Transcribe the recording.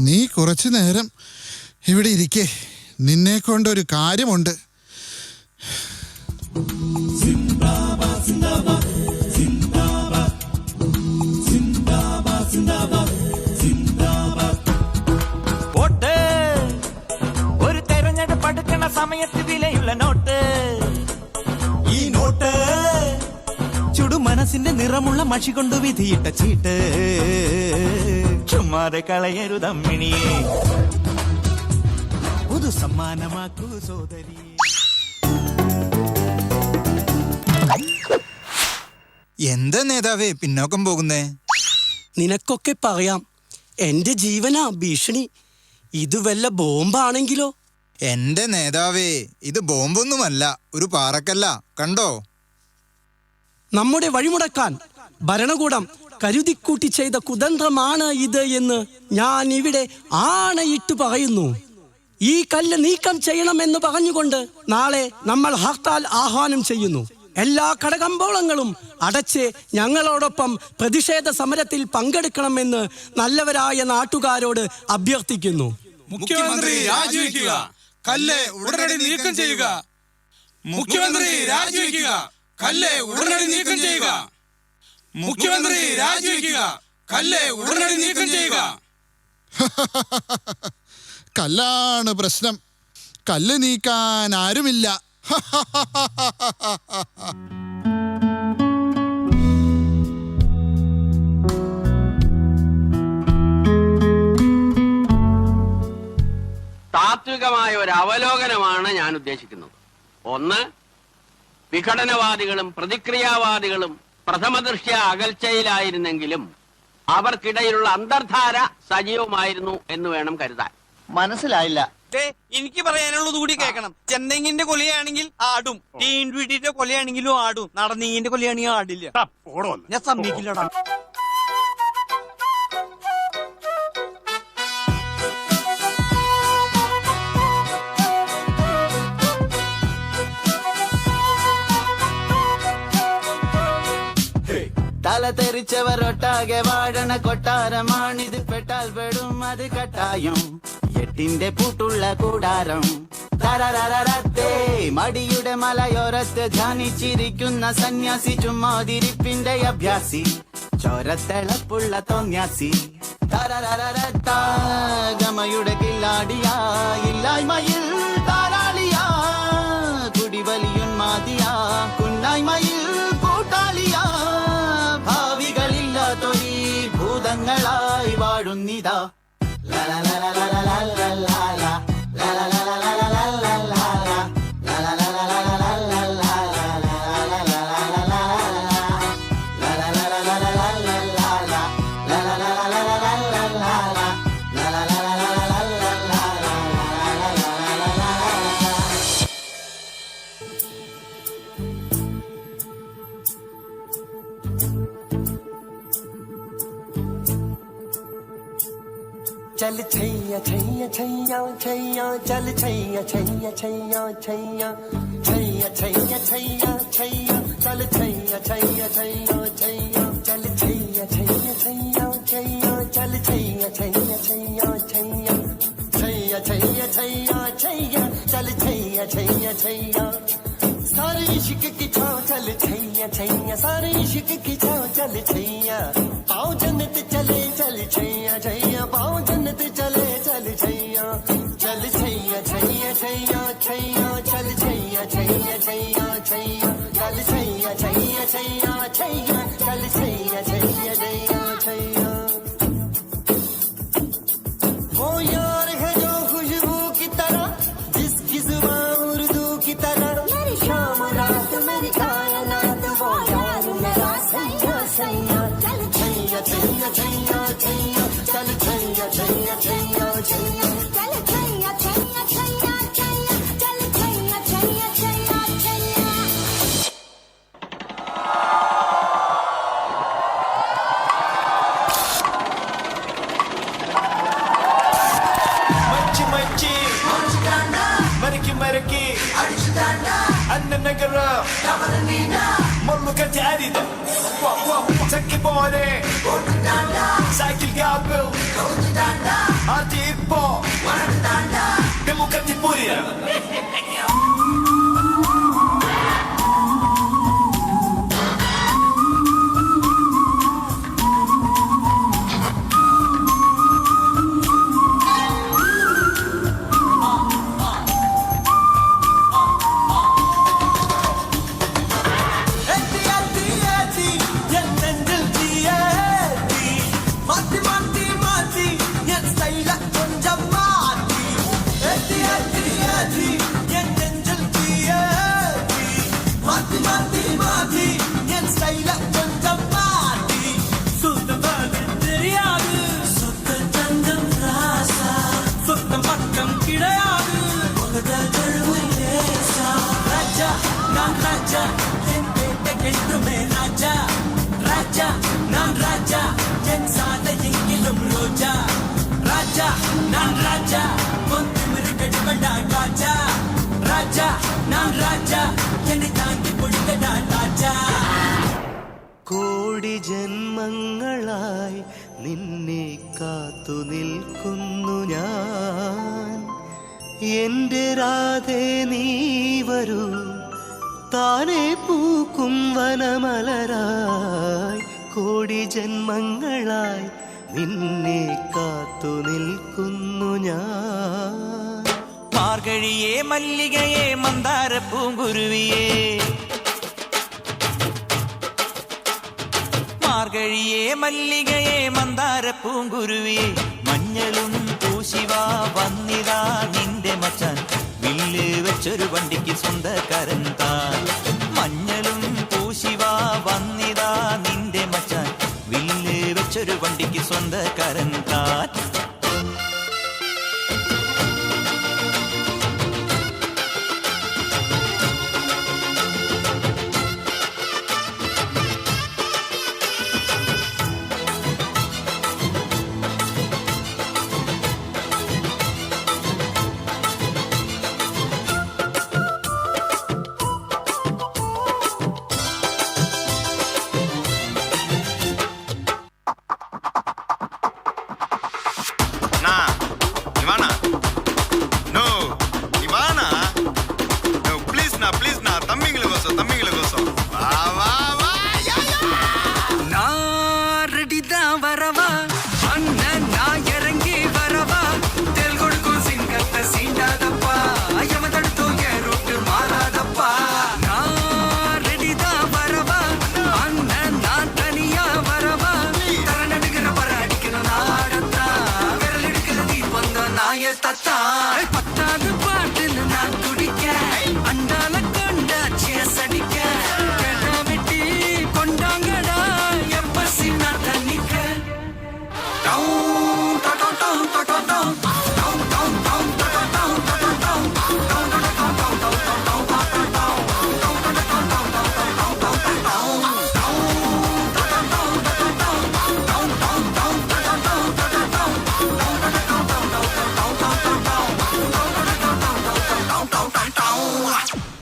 നീ കുറച്ചു നേരം ഇവിടെ ഇരിക്കേ. നിന്നെ കൊണ്ടൊരു കാര്യമുണ്ട്. വോട്ട് ഒരു തെരഞ്ഞെടുപ്പ് അടുക്കണ സമയത്ത് വിലയുള്ള നോട്ട്. ഈ നോട്ട് ചുടു മനസ്സിന്റെ നിറമുള്ള മഷി കൊണ്ട് വിധിയിട്ട ചീട്ട്. ചുമ്മാതെ കളയരുതമ്മിണിയെ, പുതു സമ്മാനമാക്കൂ സോദരി. എന്താ നേതാവേ പിന്നോക്കം പോകുന്നേ? നിനക്കൊക്കെ പറയാം, എന്റെ ജീവനാ ഭീഷണി. ഇത് വല്ല ബോംബാണെങ്കിലോ? എന്റെ നേതാവേ, ഇത് ബോംബൊന്നുമല്ല, ഒരു പാറക്കല്ല. കണ്ടോ? നമ്മുടെ വഴിമുടക്കാൻ ഭരണകൂടം കരുതിക്കൂട്ടി ചെയ്ത കുതന്ത്രമാണ് ഇത് എന്ന് ഞാൻ ഇവിടെ ആണയിട്ട് പറയുന്നു. ഈ കല്ല് നീക്കം ചെയ്യണമെന്ന് പറഞ്ഞുകൊണ്ട് നാളെ നമ്മൾ ഹർത്താൽ ആഹ്വാനം ചെയ്യുന്നു. എല്ലാ കടകമ്പോളങ്ങളും അടച്ച് ഞങ്ങളോടൊപ്പം പ്രതിഷേധ സമരത്തിൽ പങ്കെടുക്കണമെന്ന് നല്ലവരായ നാട്ടുകാരോട് അഭ്യർത്ഥിക്കുന്നു. മുഖ്യമന്ത്രി രാജിവെക്കുക, കല്ല് ഉടനടി നീക്കം ചെയ്യുക. മുഖ്യമന്ത്രി രാജിവെക്കുക, കല്ല് ഉടനടി നീക്കം ചെയ്യുക. മുഖ്യമന്ത്രി രാജിവെക്കുക, കല്ല് ഉടനടി നീക്കം ചെയ്യുക. കല്ലാണ് പ്രശ്നം. കല്ല് നീക്കാൻ ആരുമില്ല. താത്വികമായ ഒരു അവലോകനമാണ് ഞാൻ ഉദ്ദേശിക്കുന്നത്. ഒന്ന്, വിഘടനവാദികളും പ്രതിക്രിയാവാദികളും പ്രഥമദൃഷ്ട്യാ അകൽച്ചയിലായിരുന്നെങ്കിലും അവർക്കിടയിലുള്ള അന്തർധാര സജീവമായിരുന്നു എന്ന് വേണം കരുതാൻ. മനസ്സിലായില്ല. എനിക്ക് പറയാനുള്ളത് കൂടി കേൾക്കണം. ചെന്തെങ്ങിന്റെ കൊലയാണെങ്കിൽ ആടും, ടീൻവിഡിന്റെ കൊലയാണെങ്കിലും ആടും, നടന്നീങ്ങിന്റെ കൊലയാണെങ്കിൽ ആടില്ല. ഞാൻ സമ്മതിക്കില്ലടാ. തല തെറിച്ചവരൊട്ടാകെ വാഴണ കൊട്ടാരമാണിത്. പെട്ടാൽ പെടും അത് കട്ടായം, എട്ടിന്റെ പൂട്ടുള്ള കൂടാരം. തരരരരത്തേ മടിയുടെ മലയോരത്ത് ധ്യാനിച്ചിരിക്കുന്ന സന്യാസി, ചുമ്മാതിരിപ്പിന്റെ അഭ്യാസി, ചോരത്തിളപ്പുള്ള തോന്യാസി. തരരരരത്താ ഗമയുടെ കില്ലാടിയാ, ഇല്ലായ്മയിൽ താരാളിയാ, കുടിവലിയുന്മാതിയാ, കുന്നായ്മയിൽ കൂട്ടാളിയാ, ഭാവികളില്ലാത്തൊരീ ഭൂതങ്ങളായി വാഴുന്നിതാ. चल छैया छैया छैया छैया, चल छैया छैया छैया छैया, छैया छैया छैया छैया, चल छैया छैया छैया छैया, चल छैया छैया छैया छैया, चल छैया छैया छैया छैया, छैया छैया छैया छैया, चल छैया छैया छैया. सारे इश्क की छाँव चल छैया छैया, सारे इश्क की छाँव चल छैया. पाँव जन्नत चले चल छैया छैया, पाँव जन्नत चले चल छैया. चल छैया छैया छैया छैया, चल छैया छैया छैया छैया, चल छैया छैया छैया छैया, चल छैया छैया छैया छैया. वो यार है जो खुशबू की तरह, जिसकी जुबान उर्दू की तरह. मेरी शाम रात मेरी कायनात, वो यार मेरा सैया सैया. चल छैया छैया छैया छैया, चल छैया छैया छैया छैया, चल छैया छैया छैया छैया, चल छैया छैया छैया छैया. മച്ചി മച്ചി മരക്കി മരക്കി in the girl. Mulluka Daddy, take it body. Cycle Gabu, Adipo, Democratic Puria. കോടി ജന്മങ്ങളായി നിന്നെ കാത്തു നിൽക്കുന്നു ഞാൻ എന്റെ രാധേ നീ വരൂ താനെ പൂക്കും വനമലരായി കോടി ജന്മങ്ങളായി നിന്നെ കാത്തു നിൽക്കുന്നു ഞാൻ മാർഗഴിയേ മല്ലികയെ മന്ദാര പൂങ്കുരുവിയേ മാർഗഴിയേ മല്ലികയെ മന്ദാര പൂങ്കുരുവിയെ മഞ്ഞളും പൂശിവാ വന്നിതാ നിന്റെ മച്ചാൻ വില്ല് വെച്ചൊരു വണ്ടിക്ക് സ്വന്തക്കാരൻ താൻ മഞ്ഞളും പൂശിവാ വന്നിതാ നിന്റെ മച്ചാൻ വില്ല് വെച്ചൊരു വണ്ടിക്ക് സ്വന്തക്കാരൻ താൻ பத்தாவது பாட்டில் நான் குடிக்க அண்டால